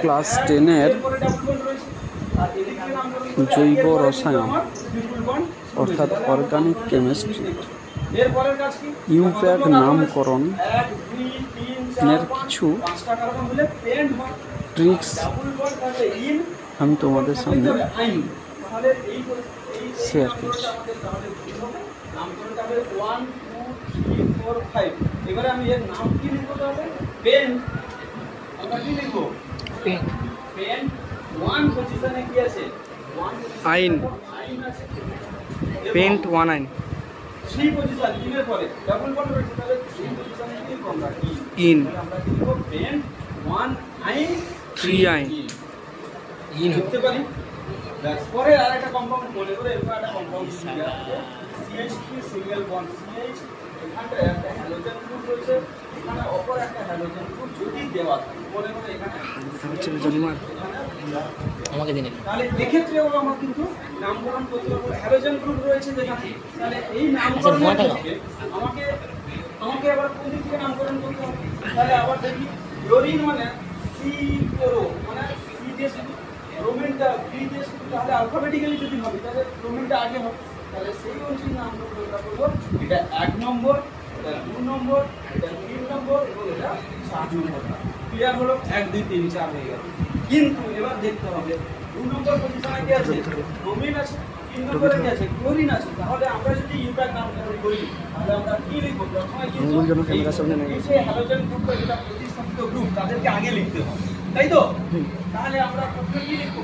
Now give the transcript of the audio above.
Class 10-এর জৈব রসায়ন অর্থাৎ অর্গানিক কেমিস্ট্রি ইউপ্যাক নামকরণ এর কিছু ট্রিক্স আমি তোমাদের সামনে শেয়ার করছি। এবারে আমি এর নাম কি লিখবো? তাহলে পেন, আমরা কি লিখবো? পেন। পেন 1 পজিশনে কি আছে? 1 আইন আছে। পেন্ট 1 আইন 3 পজিশন ইনের পরে ডাবল বন্ড রয়েছে, তাহলে 3 পজিশনে কি লিখবো আমরা? ইন। আমরা কি লিখবো? পেন 1 আইন 3 আইন ইন লিখতে পারি। ব্যাস, পরে আরেকটা কম্পাউন্ড মনে করে এরকম একটা কম্পাউন্ড আছে CH3 সিঙ্গেল বন্ড CH, এখানটা একটা হ্যালোজেন গ্রুপ রয়েছে, এখানে অপর একটা হ্যালোজেন গ্রুপ যদি দেওয়া থাকে মনে করে এখানে আমাকে দিন, তাহলে এক্ষেত্রে আমরা কিন্তু নামকরণ করতে পারবো। হ্যালোজেন গ্রুপ রয়েছে যেখানে, তাহলে এই নামকরণের ক্ষেত্রে আমাকে আবার কোন দিক থেকে নামকরণ করতে হবে? তাহলে আবার দেখি ক্লোরিন মানে C4, মানে C দিয়ে শুরু, ব্রোমিনটা B দিয়ে শুরু, তাহলে অ্যালফাবেটিক্যালি যদি হবে তাহলে ব্রোমিনটা আগে হবে। তাহলে সেই অনুযায়ী নামটা করবো, এটা 1 নম্বর, এটা 2 নম্বর, এটা 3 নম্বর এবং এটা 4 নম্বর। ক্লিয়ার হলো? 1 2 3 4 হয়ে গেল। কিন্তু এবার দেখতে হবে 2 নম্বর পজিশনে কি আছে? ব্রোমিন আছে। 3 নম্বরে কি আছে? ক্লোরিন আছে। তাহলে আমরা যদি ইউপ্যাক নামকরণ করি তাহলে আমরা কি লিখবো? প্রথমে কি এই হ্যালোজেন গ্রুপটা যেটা প্রতিস্থাপিত গ্রুপ তাদেরকে আগে লিখতে হবে, তাই তো? তাহলে আমরা প্রথমে কি লিখবো?